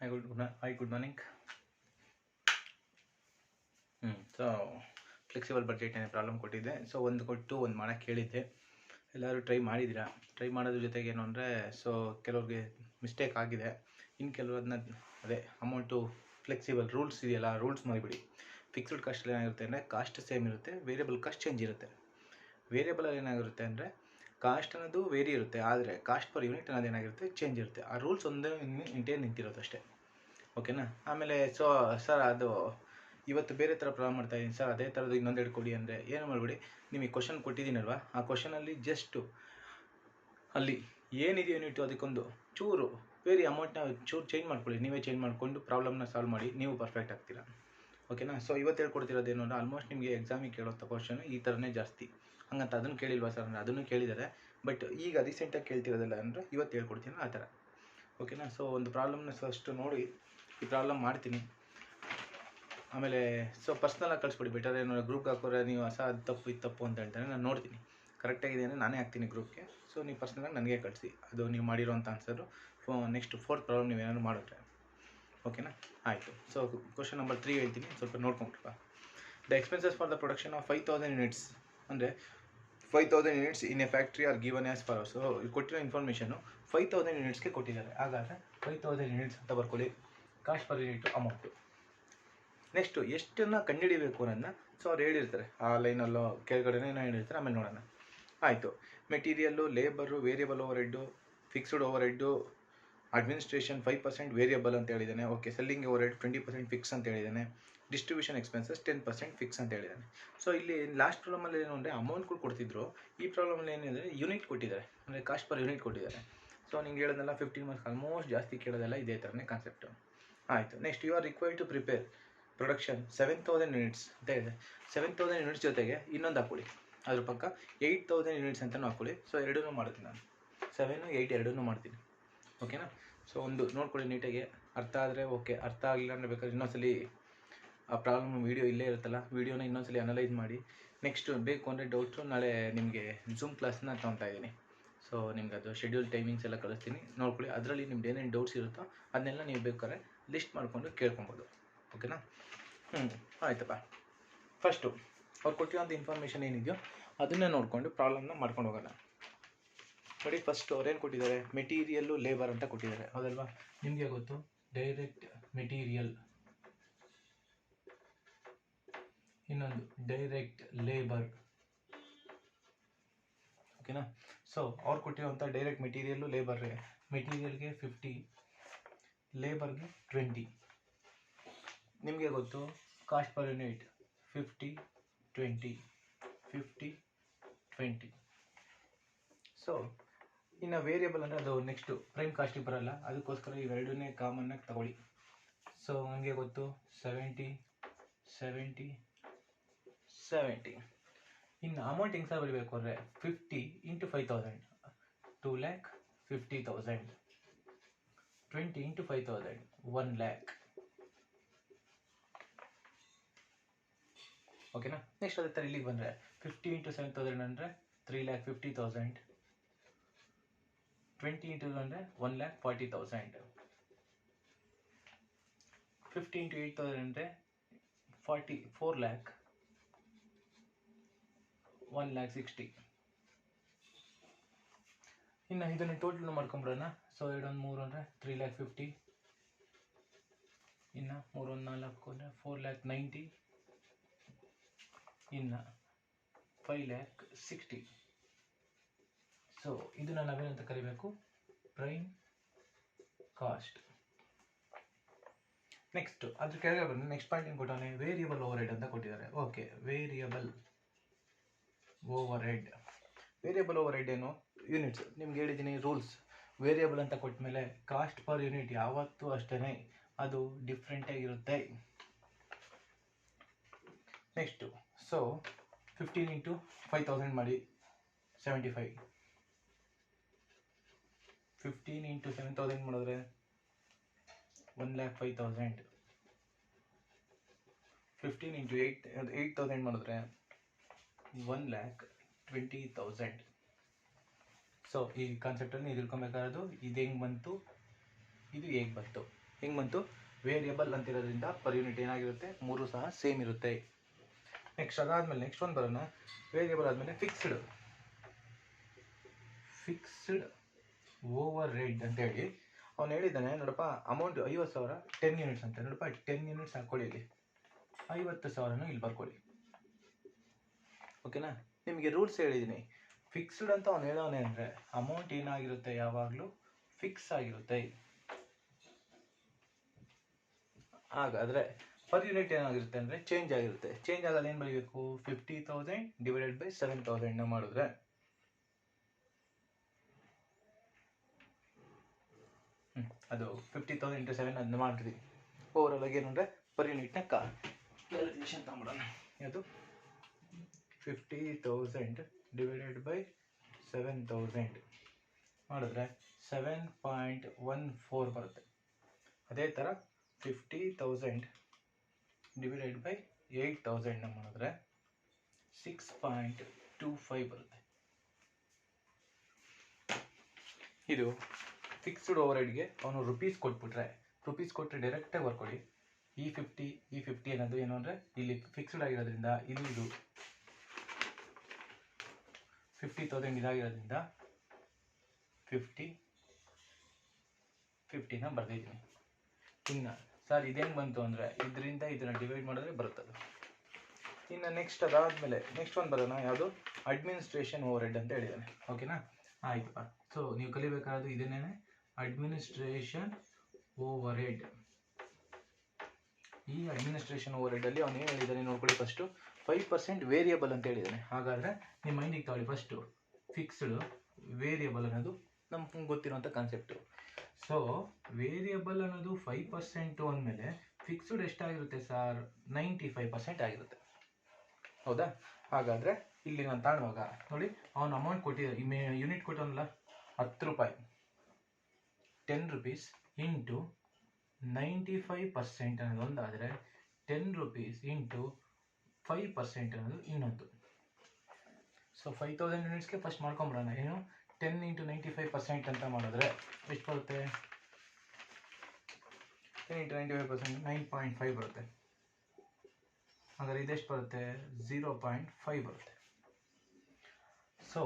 Good morning. So flexible budget ಏನೇ problem ಕೊಟ್ಟಿದ್ದೆ. So ಒಂದು ಕೊಟ್ಟು ಒಂದು ಮಾಡೋಕ್ಕೆ ಹೇಳಿದ್ದೆ. ಎಲ್ಲರೂ ಟ್ರೈ ಮಾಡಿದ್ದೀರಾ. ಟ್ರೈ ಮಾಡೋದ್ರ ಜೊತೆಗೆ ಏನು ಅಂದರೆ ಕೆಲವ್ರಿಗೆ ಮಿಸ್ಟೇಕ್ ಆಗಿದೆ. ಇನ್ನು ಕೆಲವರು ಅದನ್ನ ಅದೇ ಅಮೌಂಟು ಫ್ಲೆಕ್ಸಿಬಲ್ ರೂಲ್ಸ್ ಇದೆಯಲ್ಲ, ರೂಲ್ಸ್ ಮಾಡಿಬಿಡಿ. ಫಿಕ್ಸ್ಡ್ ಕಾಸ್ಟಲ್ಲಿ ಏನಾಗಿರುತ್ತೆ ಅಂದರೆ ಕಾಸ್ಟ್ ಸೇಮ್ ಇರುತ್ತೆ, ವೇರಿಯಬಲ್ ಕಾಸ್ಟ್ ಚೇಂಜ್ ಇರುತ್ತೆ. ವೇರಿಯಬಲಲ್ಲಿ ಏನಾಗಿರುತ್ತೆ ಅಂದರೆ ಕಾಸ್ಟ್ ಅನ್ನೋದು ವೇರಿ ಇರುತ್ತೆ, ಆದರೆ ಕಾಸ್ಟ್ ಪರ್ ಯೂನಿಟ್ ಅನ್ನೋದು ಏನಾಗಿರುತ್ತೆ ಚೇಂಜ್ ಇರುತ್ತೆ. ಆ ರೂಲ್ಸ್ ಒಂದೇ ಇಂಟೇನ್ ನಿಂತಿರೋದು ಅಷ್ಟೇ. ಓಕೆನಾ. ಆಮೇಲೆ ಸರ್ ಅದು ಇವತ್ತು ಬೇರೆ ಥರ ಪ್ರಾಬ್ಲಮ್ ಮಾಡ್ತಾಯಿದ್ದೀನಿ ಸರ್, ಅದೇ ಥರದ್ದು ಇನ್ನೊಂದೆರಡು ಕೊಡಿ ಅಂದರೆ ಏನು ಮಾಡಬೇಡಿ. ನಿಮಗೆ ಕ್ವಶನ್ ಕೊಟ್ಟಿದ್ದೀನಲ್ವ, ಆ ಕ್ವಶನಲ್ಲಿ ಜಸ್ಟು ಅಲ್ಲಿ ಏನಿದೆಯೋ ಯೂನಿಟು ಅದಕ್ಕೊಂದು ಚೂರು ವೇರಿ ಅಮೌಂಟ್ನ ಚೂರು ಚೇಂಜ್ ಮಾಡ್ಕೊಳ್ಳಿ. ನೀವೇ ಚೇಂಜ್ ಮಾಡಿಕೊಂಡು ಪ್ರಾಬ್ಲಮ್ನ ಸಾಲ್ವ್ ಮಾಡಿ, ನೀವು ಪರ್ಫೆಕ್ಟ್ ಆಗ್ತೀರಾ. ಓಕೆನಾ. ಸೊ ಇವತ್ತು ಹೇಳ್ಕೊಡ್ತಿರೋದೇನು ಅಂದರೆ ಆಲ್ಮೋಸ್ಟ್ ನಿಮಗೆ ಎಕ್ಸಾಮಿಗೆ ಕೇಳೋಂಥ ಕ್ವಶನ್ ಈ ಥರನೇ ಜಾಸ್ತಿ. ಹಂಗಂತ ಅದನ್ನು ಕೇಳಿಲ್ವಾ ಸರ್ ಅಂದರೆ ಅದನ್ನು ಕೇಳಿದ್ದಾರೆ. ಬಟ್ ಈಗ ರೀಸೆಂಟಾಗಿ ಕೇಳ್ತಿರೋದಿಲ್ಲ ಅಂದರೆ ಇವತ್ತು ಹೇಳ್ಕೊಡ್ತೀನಿ ಆ ಥರ. ಓಕೆನಾ. ಸೊ ಒಂದು ಪ್ರಾಬ್ಲಮ್ನ ಫಸ್ಟು ನೋಡಿ, ಈ ಪ್ರಾಬ್ಲಮ್ ಮಾಡ್ತೀನಿ. ಆಮೇಲೆ ಪರ್ಸ್ನಲಾಗಿ ಕಳಿಸ್ಬಿಡಿ. ಬೆಟರ್ ಏನೋ ಗ್ರೂಪ್ಗೆ ಹಾಕೋರೆ ನೀವು ಅದು ತಪ್ಪು ಇದು ತಪ್ಪು ಅಂತ ಹೇಳ್ತಾರೆ, ನಾನು ನೋಡ್ತೀನಿ. ಕರೆಕ್ಟಾಗಿದೆ ಅಂದರೆ ನಾನೇ ಹಾಕ್ತೀನಿ ಗ್ರೂಪ್ಗೆ. ಸೊ ನೀವು ಪರ್ಸ್ನಲಾಗಿ ನನಗೆ ಕಳಿಸಿ ಅದು ನೀವು ಮಾಡಿರೋಂಥ ಆನ್ಸರು. ನೆಕ್ಸ್ಟ್ 4th ಪ್ರಾಬ್ಲಮ್ ನೀವೇನಾದ್ರು ಮಾಡಿದ್ರೆ. ಓಕೆನಾ. ಆಯಿತು. ಸೊ ಕ್ವಶನ್ ನಂಬರ್ 3 ಹೇಳ್ತೀನಿ, ಸ್ವಲ್ಪ ನೋಡ್ಕೊಂಡ್ರಪ್ಪ. The expenses for the production of 5000 units ಅಂದರೆ 5000 units in a factory are given as follows. So ಕೊಟ್ಟಿರೋ ಇನ್ಫಾರ್ಮೇಷನು 5000 ಯೂನಿಟ್ಸ್ಗೆ ಕೊಟ್ಟಿದ್ದಾರೆ. ಹಾಗಾದರೆ 5000 ಯೂನಿಟ್ಸ್ ಅಂತ ಬರ್ಕೊಳ್ಳಿ. Cost per unit amount. Next ಎಷ್ಟನ್ನು ಕಂಡುಹಿಡಿಬೇಕು ಅನ್ನೋದನ್ನ ಅವ್ರು ಹೇಳಿರ್ತಾರೆ, ಆ ಲೈನಲ್ಲೋ ಕೆಳಗಡೆನೇ ಹೇಳಿರ್ತಾರೆ, ಆಮೇಲೆ ನೋಡೋಣ. ಆಯಿತು. Material, labour, variable over head, fixed over head, administration 5% variable ಅಂತ ಹೇಳಿದ್ದಾನೆ. Okay. Selling over head 20% fix ಅಂತ ಹೇಳಿದ್ದಾನೆ. ಡಿಸ್ಟ್ರಿಬ್ಯೂಷನ್ ಎಕ್ಸ್ಪೆನ್ಸಸ್ 10% ಫಿಕ್ಸ್ ಅಂತ ಹೇಳಿದ್ದಾನೆ. ಸೊ ಇಲ್ಲಿ ಲಾಸ್ಟ್ ಪ್ರಾಬ್ಲಮಲ್ಲಿ ಏನು ಅಂದರೆ ಅಮೌಂಟ್ಗಳು ಕೊಡ್ತಿದ್ರು. ಈ ಪ್ರಾಬ್ಲಮಲ್ಲಿ ಏನಿದೆ ಯೂನಿಟ್ ಕೊಟ್ಟಿದ್ದಾರೆ, ಅಂದರೆ ಕಾಸ್ಟ್ ಪರ್ ಯೂನಿಟ್ ಕೊಟ್ಟಿದ್ದಾರೆ. ಸೊ ನಿಂಗೆ ಹೇಳೋದಲ್ಲ 15 ಮಾರ್ಕ್ಸ್ ಆಲ್ಮೋಸ್ಟ್ ಜಾಸ್ತಿ ಕೇಳೋದಲ್ಲ ಇದೇ ಥರನೇ ಕಾನ್ಸೆಪ್ಟು. ಆಯಿತು. Next you are required to prepare production 7000 units ಅಂತ ಹೇಳಿದೆ. 7000 ಯೂನಿಟ್ಸ್ ಜೊತೆಗೆ ಇನ್ನೊಂದು ಹಾಕ್ಕೊಳ್ಳಿ, ಅದ್ರ ಪಕ್ಕ 8000 ಯೂನಿಟ್ಸ್ ಅಂತಲೂ ಹಾಕ್ಕೊಳ್ಳಿ. ಸೊ ಎರಡೂ ಮಾಡ್ತೀನಿ ನಾನು, 7, 8 ಎರಡೂ ಮಾಡ್ತೀನಿ. ಓಕೆನಾ. ಸೊ ಒಂದು ನೋಡ್ಕೊಳ್ಳಿ ನೀಟಾಗಿ. ಅರ್ಥ ಆದರೆ ಓಕೆ, ಅರ್ಥ ಆಗಲಿಲ್ಲ ಅಂದರೆ ಬೇಕಾದ್ರೆ ಇನ್ನೊಂದ್ಸಲಿ ಆ ಪ್ರಾಬ್ಲಮ್ ವೀಡಿಯೋ ಇಲ್ಲೇ ಇರುತ್ತಲ್ಲ, ವೀಡಿಯೋನ ಇನ್ನೊಂದ್ಸಲಿ ಅನಲೈಸ್ ಮಾಡಿ. ನೆಕ್ಸ್ಟ್ ಬೇಕು ಅಂದರೆ ಡೌಟು ನಾಳೆ ನಿಮಗೆ ಝೂಮ್ ಕ್ಲಾಸ್ನ ತೊಗೊತಾ ಇದ್ದೀನಿ. ಸೊ ನಿಮ್ಗೆ ಅದು ಶೆಡ್ಯೂಲ್ ಟೈಮಿಂಗ್ಸ್ ಎಲ್ಲ ಕಳಿಸ್ತೀನಿ, ನೋಡ್ಕೊಳ್ಳಿ. ಅದರಲ್ಲಿ ನಿಮ್ದು ಏನೇನು ಡೌಟ್ಸ್ ಇರುತ್ತೋ ಅದನ್ನೆಲ್ಲ ನೀವು ಬೇಕಾದ್ರೆ ಲಿಸ್ಟ್ ಮಾಡಿಕೊಂಡು ಕೇಳ್ಕೊಬೋದು. ಓಕೆನಾ. ಆಯ್ತಪ್ಪ. ಫಸ್ಟು ಅವ್ರು ಕೊಟ್ಟಿರೋಂಥ ಇನ್ಫಾರ್ಮೇಷನ್ ಏನಿದೆಯೋ ಅದನ್ನೇ ನೋಡಿಕೊಂಡು ಪ್ರಾಬ್ಲಮ್ನ ಮಾಡ್ಕೊಂಡು ಹೋಗೋಣ. ನೋಡಿ, ಫಸ್ಟ್ ಅವ್ರೇನು ಕೊಟ್ಟಿದ್ದಾರೆ, ಮೆಟೀರಿಯಲ್ಲು, ಲೇಬರ್ ಅಂತ ಕೊಟ್ಟಿದ್ದಾರೆ, ಹೌದಲ್ವಾ. ನಿಮಗೆ ಗೊತ್ತು ಡೈರೆಕ್ಟ್ ಮೆಟೀರಿಯಲ್, ಇನ್ನೊಂದು ಡೈರೆಕ್ಟ್ ಲೇಬರ್. ಓಕೆನಾ. ಸೊ ಅವ್ರು ಕೊಟ್ಟಿರೋಂಥ ಡೈರೆಕ್ಟ್ ಮೆಟೀರಿಯಲ್ಲು, ಲೇಬರ್ಗೆ, ಮೆಟೀರಿಯಲ್ಗೆ 50, ಲೇಬರ್ಗೆ 20. ನಿಮಗೆ ಗೊತ್ತು ಕಾಸ್ಟ್ ಪರ್ ಯೂನಿಟ್ 50, 20, 50, 20. ಸೊ ಇನ್ನು ವೇರಿಯಬಲ್ ಅಂದರೆ ಅದು ನೆಕ್ಸ್ಟು ಪ್ರೈಮ್ ಕಾಸ್ಟಿಗೆ ಬರೋಲ್ಲ, ಅದಕ್ಕೋಸ್ಕರ ಇವೆರಡನ್ನೇ ಕಾಮನ್ನಾಗಿ ತಗೊಳ್ಳಿ. ಸೊ ನನಗೆ ಗೊತ್ತು 70, 70, 70. ಇನ್ನು ಅಮೌಂಟ್ ಹೆಂಗೆ ಸರ್ ಬರಬೇಕು ಅಂದರೆ 50 × 5000, 2,50,000. 20 × 5000, 1,00,000. ಓಕೆನಾ. ನೆಕ್ಸ್ಟ್ ಅದೇ ಥರ ಇಲ್ಲಿಗೆ ಬಂದರೆ 50 × 7,000 ಅಂದರೆ 3,50,000. 20 × 2 ಅಂದರೆ 1,40,000. 50 × 8,000 ಅಂದರೆ 4,00,000, 1,60,000. ಇನ್ನು ಇದನ್ನು ಟೋಟಲ್ ಮಾಡ್ಕೊಂಬಿಡೋಣ. ಸೊ 2 1 3 ಅಂದರೆ 3,50,000. ಇನ್ನು 3 1 4 ಅಂದರೆ 4,90,000. ಇನ್ನು 5,60,000. ಸೊ ಇದನ್ನು ನಾವೇನಂತ ಕರಿಬೇಕು, ಪ್ರೈಮ್ ಕಾಸ್ಟ್. ನೆಕ್ಸ್ಟ್ ಅದ್ರ ಕೆಳಗೆ ಬಂದು ನೆಕ್ಸ್ಟ್ ಪಾಯಿಂಟ್ ಏನು ಕೊಟ್ಟಾನೆ, ವೇರಿಯಬಲ್ ಓವರ್ ಹೆಡ್ ಅಂತ ಕೊಟ್ಟಿದ್ದಾರೆ. Okay. Variable over head. Variable over head ಏನು, ಯೂನಿಟ್ಸ್. ನಿಮ್ಗೆ ಹೇಳಿದ್ದೀನಿ ರೂಲ್ಸ್. ವೇರಿಯಬಲ್ ಅಂತ ಕೊಟ್ಟ ಮೇಲೆ ಕಾಸ್ಟ್ ಪರ್ ಯೂನಿಟ್ ಯಾವತ್ತೂ ಅಷ್ಟೇ ಅದು ಡಿಫ್ರೆಂಟಾಗಿರುತ್ತೆ. ನೆಕ್ಸ್ಟು ಸೊ 15 × 5,000 ಮಾಡಿ 75. 15 × 7,000 ಮಾಡಿದ್ರೆ 1,05,000. 15 × 8,000 ಮಾಡಿದ್ರೆ 1,20,000. ಸೊ ಈ ಕಾನ್ಸೆಪ್ಟನ್ನು ಇದು ತಿಳ್ಕೊಬೇಕಾದ್ರು ಇದು ಹೆಂಗೆ ಬಂತು, ಇದು ಹೇಗೆ ಬಂತು. ಹಿಂಗೆ ಬಂತು. ವೇರಿಯಬಲ್ ಅಂತಿರೋದ್ರಿಂದ ಪರ್ ಯೂನಿಟ್ ಏನಾಗಿರುತ್ತೆ, 3 ಸಹ ಸೇಮ್ ಇರುತ್ತೆ. ನೆಕ್ಸ್ಟ್ ಅದಾದಮೇಲೆ ನೆಕ್ಸ್ಟ್ ಒಂದು ಬರೋಣ. ವೇರಿಯಬಲ್ ಆದಮೇಲೆ ಫಿಕ್ಸ್ಡ್ ಓವರ್ ಹೆಡ್ ಅಂತ ಹೇಳಿ ಅವ್ನು ಹೇಳಿದ್ದಾನೆ. ನೋಡಪ್ಪ, ಅಮೌಂಟ್ 50,000 10 ಯೂನಿಟ್ಸ್ ಅಂತ. ನೋಡಪ್ಪ 10 ಯೂನಿಟ್ಸ್ ಹಾಕ್ಕೊಳ್ಳಿ, ಇಲ್ಲಿ 50,000 ಇಲ್ಲಿ ಬರ್ಕೊಳ್ಳಿ. ಓಕೆನಾ? ನಿಮಗೆ ರೂಲ್ಸ್ ಹೇಳಿದ್ದೀನಿ. ಫಿಕ್ಸ್ಡ್ ಅಂತ ಅವ್ನು ಹೇಳೋನೆ ಅಂದರೆ ಅಮೌಂಟ್ ಏನಾಗಿರುತ್ತೆ, ಯಾವಾಗಲೂ ಫಿಕ್ಸ್ ಆಗಿರುತ್ತೆ. ಹಾಗಾದರೆ ಪರ್ ಯೂನಿಟ್ ಏನಾಗಿರುತ್ತೆ ಅಂದರೆ ಚೇಂಜ್ ಆಗಿರುತ್ತೆ. ಚೇಂಜ್ ಆಗಲ್ಲ. ಏನು ಬರೀಬೇಕು, 50,000 ಡಿವೈಡೆಡ್ ಬೈ 7,000 ಮಾಡಿದ್ರೆ ಅದು 50,000 ಇಂಟು 7 ಅದನ್ನ ಮಾಡ್ತೀವಿ. ಓವರಾಲ್ ಆಗಿ ಏನು ಅಂದರೆ ಪರ್ ಯೂನಿಟ್ನ ಕ್ಯಾಲ್ಕುಲೇಷನ್ ತಗೊಂಬಿಡೋಣ. ಅದು 50,000 ಡಿವೈಡೆಡ್ ಬೈ 7,000 ಮಾಡಿದ್ರೆ 7.14 ಬರುತ್ತೆ. ಅದೇ ಥರ 50,000 ಡಿವೈಡೆಡ್ ಬೈ 8,000 ಮಾಡಿದ್ರೆ 6.25 ಬರುತ್ತೆ. ಇದು ಫಿಕ್ಸ್ಡ್ ಓವರ್ ಹೆಡ್ಗೆ ಅವನು ರುಪೀಸ್ ಕೊಟ್ಟರೆ ಡೈರೆಕ್ಟಾಗಿ ಬರ್ಕೊಳ್ಳಿ. ಈ 50 ಅನ್ನೋದು ಏನು ಅಂದರೆ ಇಲ್ಲಿ ಫಿಕ್ಸ್ಡ್ ಆಗಿರೋದ್ರಿಂದ ಇದು 50,000 ಇದಾಗಿರೋದ್ರಿಂದ 50ನ ಬರೆದಿದ್ದೀನಿ. ಇನ್ನು ಸರ್ ಇದೇನು ಬಂತು ಅಂದರೆ ಇದರಿಂದ ಇದನ್ನು ಡಿವೈಡ್ ಮಾಡಿದ್ರೆ ಬರುತ್ತದು. ಇನ್ನು ನೆಕ್ಸ್ಟ್ ಅದಾದಮೇಲೆ ನೆಕ್ಸ್ಟ್ ಒಂದು ಬರೋಣ. ಯಾವುದು, ಅಡ್ಮಿನಿಸ್ಟ್ರೇಷನ್ ಓವರ್ ಹೆಡ್ ಅಂತ ಹೇಳಿದ್ದಾನೆ. ಓಕೆನಾ? ಆಯ್ತಪ್ಪ. ಸೊ ನೀವು ಕಲಿಬೇಕಾದ್ದು ಇದನ್ನೇ, ಅಡ್ಮಿನಿಸ್ಟ್ರೇಷನ್ ಓವರ್ ಹೆಡ್. ಈ ಅಡ್ಮಿನಿಸ್ಟ್ರೇಷನ್ ಓವರ್ ಹೆಡ್ಡಲ್ಲಿ ಅವನು ಏನು ಹೇಳಿದ್ದಾನೆ ನೋಡ್ಕೊಳ್ಳಿ. ಫಸ್ಟು 5% ವೇರಿಯಬಲ್ ಅಂತ ಹೇಳಿದ್ದಾನೆ. ಹಾಗಾದರೆ ನಿಮ್ಮ ಮೈಂಡಿಗೆ ತಗೊಳ್ಳಿ. ಫಸ್ಟು ಫಿಕ್ಸ್ಡ್, ವೇರಿಯಬಲ್ ಅನ್ನೋದು ನಮ್ಗೆ ಗೊತ್ತಿರೋಂಥ ಕಾನ್ಸೆಪ್ಟು. ಸೊ ವೇರಿಯಬಲ್ ಅನ್ನೋದು 5% ಅಂದಮೇಲೆ ಫಿಕ್ಸ್ಡ್ ಎಷ್ಟಾಗಿರುತ್ತೆ ಸರ್, 95% ಆಗಿರುತ್ತೆ. ಹೌದಾ? ಹಾಗಾದರೆ ಇಲ್ಲಿ ನಾನು ತಾಳುವಾಗ ನೋಡಿ, ಅವನು ಅಮೌಂಟ್ ಕೊಟ್ಟಿದ್ದ ಯೂನಿಟ್ ಕೊಟ್ಟವನಲ್ಲ 10 ರೂಪಾಯಿ, 10 rupees ಇಂಟು 95% ಅನ್ನೋದು ಒಂದಾದರೆ 10 rupees ಇಂಟು 5% ಅನ್ನೋದು ಇನ್ನೊಂದು. ಸೊ 5,000 ಯೂನಿಟ್ಸ್ಗೆ ಫಸ್ಟ್ ಮಾಡ್ಕೊಂಬಿಡೋಣ. ಏನು, 10 ಇಂಟು 95% ಅಂತ ಮಾಡಿದ್ರೆ ಎಷ್ಟು ಬರುತ್ತೆ? 10 ಇಂಟು 95% 9.5 ಬರುತ್ತೆ. ಹಾಗಾದರೆ ಇದೆಷ್ಟು ಬರುತ್ತೆ? 0.5 ಬರುತ್ತೆ. ಸೊ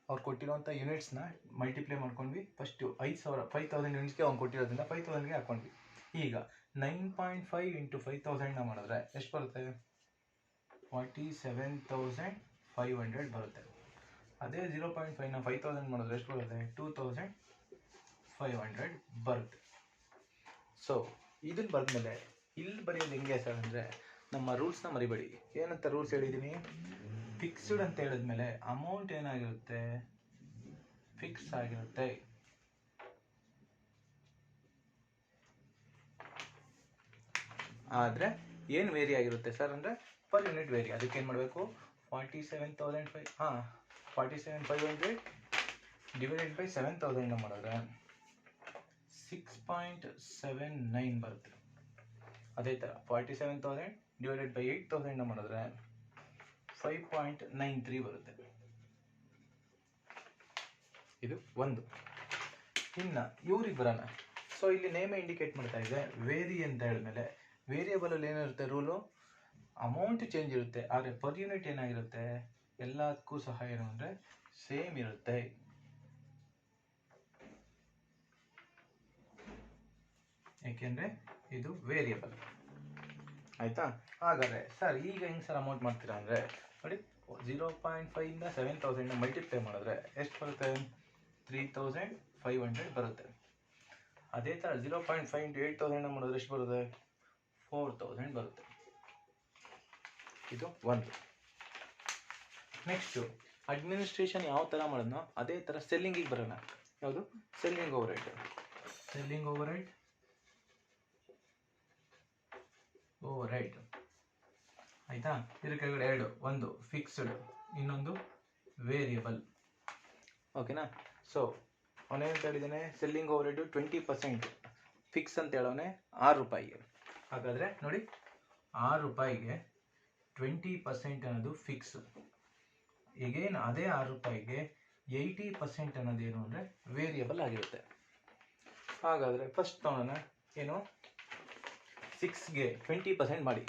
ಅವ್ರು ಕೊಟ್ಟಿರೋಂಥ ಯೂನಿಟ್ಸ್ನ ಮಲ್ಟಿಪ್ಲೈ ಮಾಡ್ಕೊಂಡ್ವಿ. ಫಸ್ಟು 5,000 ಯೂನಿಟ್ಸ್ಗೆ ಅವ್ನು ಕೊಟ್ಟಿರೋದ್ರಿಂದ 5,000ಗೆ ಹಾಕ್ಕೊಂಡ್ವಿ. ಈಗ 9.5 ಇಂಟು 5,000ನ ಮಾಡಿದ್ರೆ ಎಷ್ಟು ಬರುತ್ತೆ? 47,500 ಬರುತ್ತೆ. ಅದೇ 0.5ನ 5,000 ಮಾಡಿದ್ರೆ ಎಷ್ಟು ಬರುತ್ತೆ? 2,500 ಬರುತ್ತೆ. ಸೊ ಇದನ್ನು ಬರೆದ್ಮೇಲೆ ಇಲ್ಲಿ ಬರೆಯೋದು ಹೆಂಗೆ ಸರ್ ಅಂದರೆ, ನಮ್ಮ ರೂಲ್ಸ್ನ ಮರಿಬೇಡಿ. ಏನಂತ ರೂಲ್ಸ್ ಹೇಳಿದ್ದೀನಿ? ಫಿಕ್ಸ್ಡ್ ಅಂತ ಹೇಳಿದ್ಮೇಲೆ ಅಮೌಂಟ್ ಏನಾಗಿರುತ್ತೆ, ಫಿಕ್ಸ್ ಆಗಿರುತ್ತೆ. ಆದರೆ ಏನು ವೇರಿ ಆಗಿರುತ್ತೆ ಸರ್ ಅಂದರೆ ಪರ್ ಯೂನಿಟ್ ವೇರಿ. ಅದಕ್ಕೆ ಏನು ಮಾಡಬೇಕು? 47,500 ಡಿವೈಡೆಡ್ ಬೈ 7,000 ಮಾಡಿದ್ರೆ 6.79 ಬರುತ್ತೆ. ಅದೇ ಥರ 47,000 ಡಿವೈಡೆಡ್ ಬೈ 8,000 ಮಾಡಿದ್ರೆ 5.93 ಬರುತ್ತೆ. ಇದು ಒಂದು. ಇನ್ನು ಇವ್ರಿಗೆ ಬರೋಣ. ಸೊ ಇಲ್ಲಿ ನೇಮೇ ಇಂಡಿಕೇಟ್ ಮಾಡ್ತಾ ಇದೆ ವೇರಿ ಅಂತ ಹೇಳಿದ್ಮೇಲೆ, ವೇರಿಯಬಲಲ್ಲಿ ಏನಿರುತ್ತೆ ರೂಲು, ಅಮೌಂಟ್ ಚೇಂಜ್ ಇರುತ್ತೆ. ಆದರೆ ಪರ್ ಯೂನಿಟ್ ಏನಾಗಿರುತ್ತೆ, ಎಲ್ಲದಕ್ಕೂ ಸಹ ಏನು ಅಂದರೆ ಸೇಮ್ ಇರುತ್ತೆ. ಏಕೆಂದರೆ ಇದು ವೇರಿಯಬಲ್. ಆಯಿತಾ? ಹಾಗಾದರೆ ಸರ್ ಈಗ ಹೆಂಗೆ ಸರ್ ಅಮೌಂಟ್ ಮಾಡ್ತೀರಾ ಅಂದರೆ ನೋಡಿ, 0.5ಇಂದ 7,000 ಮಲ್ಟಿಪ್ಲೈ ಮಾಡಿದ್ರೆ ಎಷ್ಟು ಬರುತ್ತೆ? 3,500 ಬರುತ್ತೆ. ಅದೇ ಥರ 0.5 ಇಂಟು 8,000 ಮಾಡಿದ್ರೆ ಎಷ್ಟು ಬರುತ್ತೆ? 4,000 ಬರುತ್ತೆ. ಇದು ಒಂದು. ನೆಕ್ಸ್ಟು ಅಡ್ಮಿನಿಸ್ಟ್ರೇಷನ್ ಯಾವ ಥರ ಮಾಡೋದೋ ಅದೇ ಥರ ಸೆಲ್ಲಿಂಗಿಗೆ ಬರೋಣ. ಯಾವುದು? Selling over head. Selling over head ಆಯಿತಾ? ಇದ್ರ ಕೆಳಗಡೆ ಎರಡು, ಒಂದು ಫಿಕ್ಸ್ಡ್, ಇನ್ನೊಂದು ವೇರಿಯಬಲ್. ಓಕೆನಾ? ಸೊ ಅವನೇನು ಹೇಳಿದ್ದಾನೆ, ಸೆಲ್ಲಿಂಗ್ ಓವರ್ ಹೆಡ್ 20% ಫಿಕ್ಸ್ ಅಂತ ಹೇಳೋನೆ 6 ರೂಪಾಯಿಗೆ. ಹಾಗಾದರೆ ನೋಡಿ, 6 ರೂಪಾಯಿಗೆ 20% ಅನ್ನೋದು ಫಿಕ್ಸ್. ಈಗೇನು ಅದೇ 6 ರೂಪಾಯಿಗೆ 80% ಅನ್ನೋದೇನು ಅಂದರೆ ವೇರಿಯಬಲ್ ಆಗಿರುತ್ತೆ. ಹಾಗಾದರೆ ಫಸ್ಟ್ ನೋಡೋಣ ಏನು 6ಗೆ 20% ಮಾಡಿ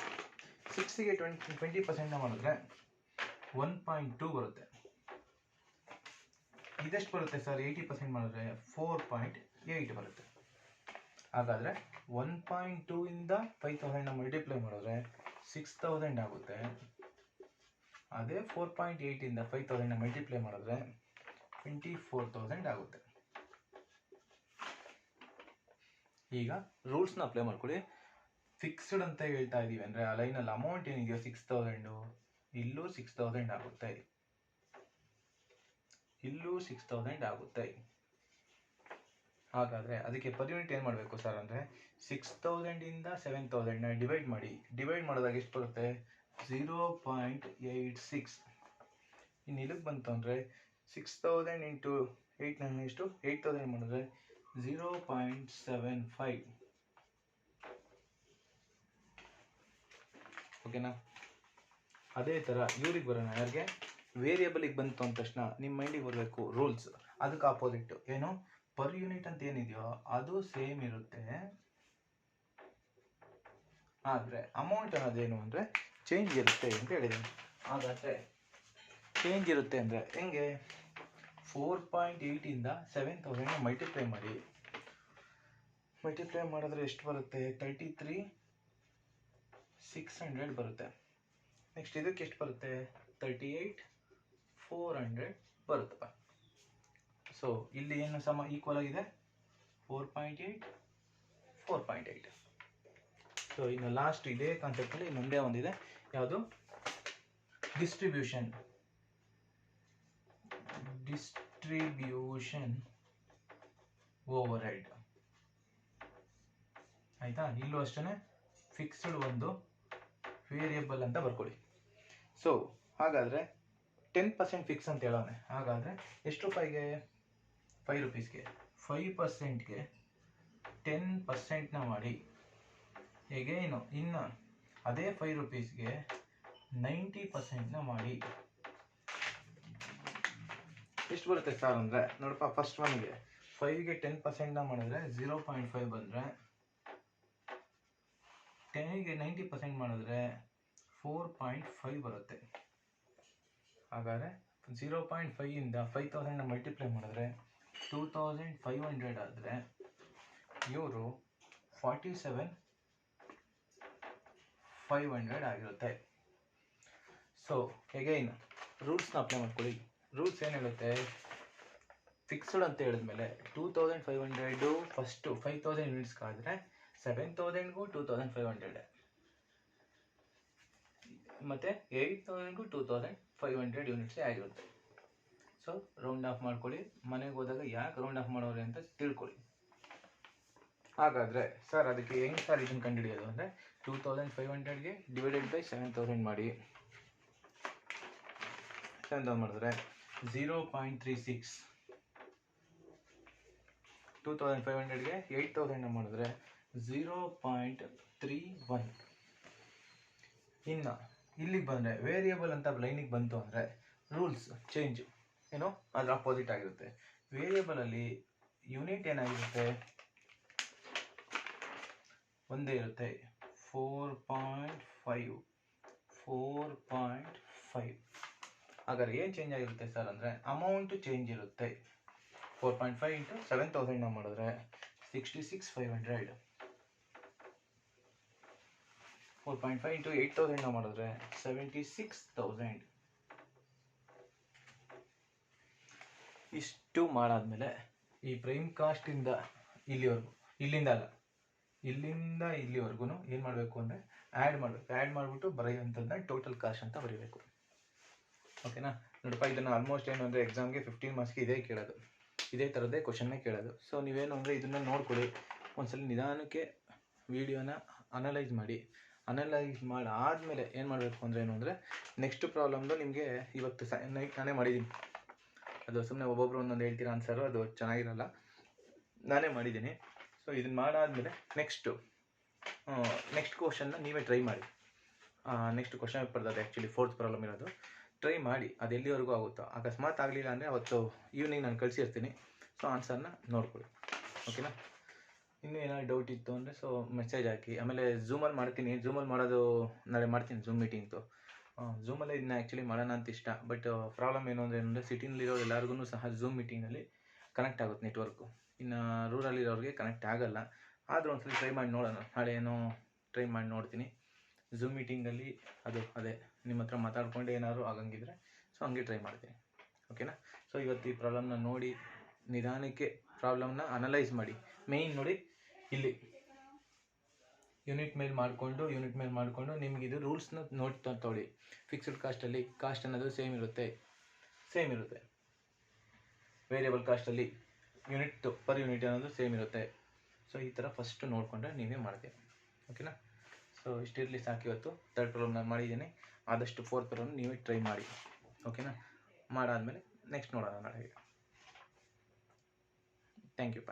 6ಗೆ 20% ಮಾಡಿದ್ರೆ 1.2 ಬರುತ್ತೆ. ಇದೆಷ್ಟು ಬರುತ್ತೆ ಸರ್ 80% ಮಾಡಿದ್ರೆ 4.8 ಬರುತ್ತೆ. ಹಾಗಾದರೆ 1.2 ಇಂದ 5,000 ಮಲ್ಟಿಪ್ಲೈ ಮಾಡಿದ್ರೆ 6,000 ಆಗುತ್ತೆ. ಅದೇ 4.8 ಇಂದ 5,000 ಮಲ್ಟಿಪ್ಲೈ ಮಾಡಿದ್ರೆ 24,000 ಆಗುತ್ತೆ. ಈಗ ರೂಲ್ಸ್ನ ಅಪ್ಲೈ ಮಾಡ್ಕೊಳ್ಳಿ. ಫಿಕ್ಸ್ಡ್ ಅಂತ ಹೇಳ್ತಾ ಇದ್ದೀವಿ ಅಂದರೆ ಆ ಲೈನಲ್ಲಿ ಅಮೌಂಟ್ ಏನಿದೆಯೋ 6,000 ಇಲ್ಲೂ 6,000 ಆಗುತ್ತೆ, ಇಲ್ಲೂ 6,000 ಆಗುತ್ತೆ. ಹಾಗಾದರೆ ಅದಕ್ಕೆ ಪರ್ ಯೂನಿಟ್ ಏನು ಮಾಡಬೇಕು ಸರ್ ಅಂದರೆ 6,000 ಇಂದ 7,000ನ ಡಿವೈಡ್ ಮಾಡಿ. ಡಿವೈಡ್ ಮಾಡಿದಾಗ ಎಷ್ಟು ಬರುತ್ತೆ 0.86. ಇನ್ನು ಇಲ್ಲಿಗೆ ಬಂತು ಅಂದರೆ 6,000 ಇಂಟು 8 ಎಷ್ಟು 8,000 ಮಾಡಿದ್ರೆ 0.75. ಓಕೆನಾ? ಅದೇ ಥರ ಇವ್ರಿಗೆ ಬರೋಣ. ಯಾರಿಗೆ ವೇರಿಯಬಲಿಗೆ ಬಂತು ಅಂದ ತಕ್ಷಣ ನಿಮ್ಮ ಮೈಂಡಿಗೆ ಬರಬೇಕು ರೂಲ್ಸ್. ಅದಕ್ಕೆ ಆಪೋಸಿಟ್ ಏನು ಪರ್ ಯೂನಿಟ್ ಅಂತ ಏನಿದೆಯೋ ಅದು ಸೇಮ್ ಇರುತ್ತೆ. ಆದರೆ ಅಮೌಂಟ್ ಅನ್ನೋದೇನು ಅಂದರೆ ಚೇಂಜ್ ಇರುತ್ತೆ ಅಂತ ಹೇಳಿದ್ದೀನಿ. ಹಾಗಾದರೆ ಚೇಂಜ್ ಇರುತ್ತೆ ಅಂದರೆ ಹೆಂಗೆ 4.8 ಇಂದ 7,000 ಮಲ್ಟಿಪ್ಲೈ ಮಾಡಿ. ಮಲ್ಟಿಪ್ಲೈ ಮಾಡಿದ್ರೆ ಎಷ್ಟು ಬರುತ್ತೆ 33,600 ಬರುತ್ತೆ. ನೆಕ್ಸ್ಟ್ ಇದಕ್ಕೆ ಎಷ್ಟು ಬರುತ್ತೆ 38,400 ಬರುತ್ತಪ್ಪ. ಸೊ ಇಲ್ಲಿ ಏನು ಸಮ ಈಕ್ವಲ್ ಆಗಿದೆ 4.8 4.8. ಸೊ ಇನ್ನು ಲಾಸ್ಟ್ ಇದೇ ಕಾನ್ಸೆಪ್ಟಲ್ಲಿ ಇನ್ನೊಂದೇ ಒಂದಿದೆ, ಯಾವುದು ಡಿಸ್ಟ್ರಿಬ್ಯೂಷನ್ ಓವರ್ ಹೆಡ್. ಆಯಿತಾ? ಇಲ್ಲೂ ಅಷ್ಟೇ ಫಿಕ್ಸ್ಡ್ ಒಂದು ವೇರಿಯಬಲ್ ಅಂತ ಬರ್ಕೊಳ್ಳಿ. ಸೊ ಹಾಗಾದರೆ 10% ಫಿಕ್ಸ್ ಅಂತ ಹೇಳೋಣ. ಹಾಗಾದರೆ ಎಷ್ಟು ರೂಪಾಯಿಗೆ 5 ರೂಪೀಸ್ಗೆ 5%ಗೆ 10%ನ ಮಾಡಿ. ಹೇಗೆ ಇನ್ನು ಅದೇ 5 ರೂಪೀಸ್ಗೆ 90%ನ ಮಾಡಿ. ಎಷ್ಟು ಬರುತ್ತೆ ಸರ್ ಅಂದರೆ ನೋಡಪ್ಪ, ಫಸ್ಟ್ ಒನ್ಗೆ 5ಗೆ 10%ನ ಮಾಡಿದ್ರೆ 0.5 ಬಂದರೆ 10ಗೆ 90% ಮಾಡಿದ್ರೆ 4.5 ಬರುತ್ತೆ. ಹಾಗಾದರೆ 0.5 ಇಂದ 5,000ನ ಮಲ್ಟಿಪ್ಲೈ ಮಾಡಿದ್ರೆ 2,500 ಆದರೆ ಇವರು 47,500 ಆಗಿರುತ್ತೆ. ಸೊ ಎಗೈನ್ ರೂಲ್ಸ್ನ ಅಪ್ಲೈ ಮಾಡ್ಕೊಳ್ಳಿ. ರೂಲ್ಸ್ ಏನು ಹೇಳುತ್ತೆ, ಫಿಕ್ಸ್ಡ್ ಅಂತ ಹೇಳಿದ್ಮೇಲೆ 2,500 ಫಸ್ಟು 5,000 ಯೂನಿಟ್ಸ್ಗಾದರೆ 7,000ಗೂ 2,500 ಮತ್ತು 8,000ಗೂ 2,500 ಯೂನಿಟ್ಸೇ ಆಗಿರುತ್ತೆ. ಸೊ ರೌಂಡ್ ಆಫ್ ಮಾಡ್ಕೊಳ್ಳಿ. ಮನೆಗೆ ಹೋದಾಗ ಯಾಕೆ ರೌಂಡ್ ಆಫ್ ಮಾಡೋರೆ ಅಂತ ತಿಳ್ಕೊಳ್ಳಿ. ಹಾಗಾದರೆ ಸರ್ ಅದಕ್ಕೆ ಹೆಂಗೆ ಸರ್ ಇದನ್ನು ಕಂಡುಹಿಡಿಯೋದು ಅಂದರೆ 2,500ಗೆ ಡಿವೈಡೆಡ್ ಬೈ 7,000 ಮಾಡಿ. 7,000 ಮಾಡಿದ್ರೆ 0.36. 2,500ಗೆ 8,000 ಮಾಡಿದ್ರೆ 0.31. ಇನ್ನು ಇಲ್ಲಿಗೆ ಬಂದರೆ ವೇರಿಯಬಲ್ ಅಂತ ಲೈನಿಗೆ ಬಂತು ಅಂದರೆ ರೂಲ್ಸ್ ಚೇಂಜ್ ಏನೋ ಅದ್ರ ಅಪೋಸಿಟ್ ಆಗಿರುತ್ತೆ. ವೇರಿಯಬಲಲ್ಲಿ ಯೂನಿಟ್ ಏನಾಗಿರುತ್ತೆ ಒಂದೇ ಇರುತ್ತೆ 4.5. ಹಾಗಾದ್ರೆ ಏನು ಚೇಂಜ್ ಆಗಿರುತ್ತೆ ಸರ್ ಅಂದರೆ ಅಮೌಂಟು ಚೇಂಜ್ ಇರುತ್ತೆ. 4.5 ಇಂಟು 7,000 ಮಾಡಿದ್ರೆ 66,500. 4.5 ಇಂಟು 8,000 ಮಾಡಿದ್ರೆ 76,000. ಇಷ್ಟು ಮಾಡಾದ್ಮೇಲೆ ಈ ಪ್ರೈಮ್ ಕಾಸ್ಟಿಂದ ಇಲ್ಲಿವರೆಗೂ, ಇಲ್ಲಿಂದ ಅಲ್ಲ ಇಲ್ಲಿಂದ ಇಲ್ಲಿವರೆಗೂ ಏನು ಮಾಡಬೇಕು ಅಂದರೆ ಆ್ಯಡ್ ಮಾಡಬೇಕು. ಆ್ಯಡ್ ಮಾಡಿಬಿಟ್ಟು ಬರೆಯುವಂಥದ್ದನ್ನ ಟೋಟಲ್ ಕಾಸ್ಟ್ ಅಂತ ಬರೀಬೇಕು. ಓಕೆನಾ? ನೋಡಪ್ಪ, ಇದನ್ನು ಆಲ್ಮೋಸ್ಟ್ ಏನು ಅಂದರೆ ಎಕ್ಸಾಮ್ಗೆ 15 ಮಾರ್ಕ್ಸ್ಗೆ ಇದೇ ಕೇಳೋದು, ಇದೇ ಥರದ್ದೇ ಕ್ವಶನ್ನೇ ಕೇಳೋದು. ಸೊ ನೀವೇನು ಅಂದರೆ ಇದನ್ನು ನೋಡ್ಕೊಳ್ಳಿ, ಒಂದ್ಸಲ ನಿಧಾನಕ್ಕೆ ವಿಡಿಯೋನ ಅನಲೈಸ್ ಮಾಡಿ. ಅನಲೈಸ್ ಮಾಡಿ ಆದಮೇಲೆ ಏನು ಮಾಡಬೇಕು ಅಂದರೆ ಏನು ಅಂದರೆ ನೆಕ್ಸ್ಟ್ ಪ್ರಾಬ್ಲಮ್ದು ನಿಮಗೆ ಇವತ್ತು ನೈಟ್ ನಾನೇ ಮಾಡಿದ್ದೀನಿ. ಅದು ಸುಮ್ಮನೆ ಒಬ್ಬೊಬ್ಬರು ಒಂದೊಂದು ಹೇಳ್ತೀರಾ ಆನ್ಸರು, ಅದು ಚೆನ್ನಾಗಿರಲ್ಲ. ನಾನೇ ಮಾಡಿದ್ದೀನಿ. ಸೊ ಇದನ್ನು ಮಾಡಾದಮೇಲೆ ನೆಕ್ಸ್ಟ್ ಕ್ವಶನ್ನ ನೀವೇ ಟ್ರೈ ಮಾಡಿ. ನೆಕ್ಸ್ಟ್ ಕ್ವಶನ್ ಪೇಪರ್ದು ಅದು ಆ್ಯಕ್ಚುಲಿ 4th ಪ್ರಾಬ್ಲಮ್ ಇರೋದು. ಟ್ರೈ ಮಾಡಿ, ಅದು ಎಲ್ಲಿವರೆಗೂ ಆಗುತ್ತೋ. ಅಕಸ್ಮಾತ್ ಆಗಲಿಲ್ಲ ಅಂದರೆ ಅವತ್ತು ಈವ್ನಿಂಗ್ ನಾನು ಕಳಿಸಿರ್ತೀನಿ. ಸೊ ಆನ್ಸರ್ನ ನೋಡ್ಕೊಳ್ಳಿ. ಓಕೆನಾ? ಇನ್ನೂ ಏನಾದ್ರು ಡೌಟ್ ಇತ್ತು ಅಂದರೆ ಸೊ ಮೆಸೇಜ್ ಹಾಕಿ. ಆಮೇಲೆ ಝೂಮಲ್ಲಿ ಮಾಡ್ತೀನಿ. ಝೂಮಲ್ಲಿ ಮಾಡೋದು ನಾಳೆ ಮಾಡ್ತೀನಿ ಝೂಮ್ ಮೀಟಿಂಗ್ದು. ಝೂಮಲ್ಲೇ ಇದನ್ನ ಆ್ಯಕ್ಚುಲಿ ಮಾಡೋಣ ಅಂತ ಇಷ್ಟ. ಬಟ್ ಪ್ರಾಬ್ಲಮ್ ಏನು ಅಂದರೆ ಸಿಟಿನಲ್ಲಿರೋ ಎಲ್ಲರಿಗೂ ಸಹ ಝೂಮ್ ಮೀಟಿಂಗಲ್ಲಿ ಕನೆಕ್ಟ್ ಆಗುತ್ತೆ ನೆಟ್ವರ್ಕು. ಇನ್ನು ರೂರಲ್ಲಿರೋರಿಗೆ ಕನೆಕ್ಟ್ ಆಗೋಲ್ಲ. ಆದರೂ ಒಂದ್ಸಲ ಟ್ರೈ ಮಾಡಿ ನೋಡೋಣ. ನಾಳೆ ಏನೋ ಟ್ರೈ ಮಾಡಿ ನೋಡ್ತೀನಿ. ಝೂಮ್ ಮೀಟಿಂಗಲ್ಲಿ ಅದೇ ನಿಮ್ಮ ಹತ್ರ ಮಾತಾಡ್ಕೊಂಡು ಏನಾದ್ರು ಆಗಂಗಿದ್ರೆ ಸೊ ಹಂಗೆ ಟ್ರೈ ಮಾಡ್ತೀನಿ. ಓಕೆನಾ? ಸೊ ಇವತ್ತು ಈ ಪ್ರಾಬ್ಲಮ್ನ ನೋಡಿ ನಿಧಾನಕ್ಕೆ ಪ್ರಾಬ್ಲಮ್ನ ಅನಲೈಸ್ ಮಾಡಿ. ಮೇಯ್ನ್ ನೋಡಿ ಇಲ್ಲಿ ಯೂನಿಟ್ ಮೇಲೆ ಮಾಡಿಕೊಂಡು ನಿಮ್ಗೆ ಇದು ರೂಲ್ಸ್ನ ನೋಡಿ ತೊಗೊಳ್ಳಿ. ಫಿಕ್ಸ್ಡ್ ಕಾಸ್ಟಲ್ಲಿ ಕಾಸ್ಟ್ ಅನ್ನೋದು ಸೇಮ್ ಇರುತ್ತೆ. ವೇರಿಯಬಲ್ ಕಾಸ್ಟಲ್ಲಿ ಪರ್ ಯೂನಿಟ್ ಅನ್ನೋದು ಸೇಮ್ ಇರುತ್ತೆ. ಸೊ ಈ ಥರ ಫಸ್ಟ್ ನೋಡಿಕೊಂಡ್ರೆ ನೀವೇ ಮಾಡ್ತೀವಿ. ಓಕೆನಾ? ಸೊ ಇಷ್ಟಿರಲಿ ಸಾಕು. ಇವತ್ತು ಥರ್ಡ್ ಪ್ರಾಬ್ಲಮ್ ನಾನು ಮಾಡಿದ್ದೀನಿ. ಆದಷ್ಟು ಫೋರ್ತ್ ಪ್ರಾಬ್ಲಮ್ ನೀವೇ ಟ್ರೈ ಮಾಡಿ. ಓಕೆನಾ? ಮಾಡಾದಮೇಲೆ ನೆಕ್ಸ್ಟ್ ನೋಡೋಣ ನಾಳೆ. Thank you.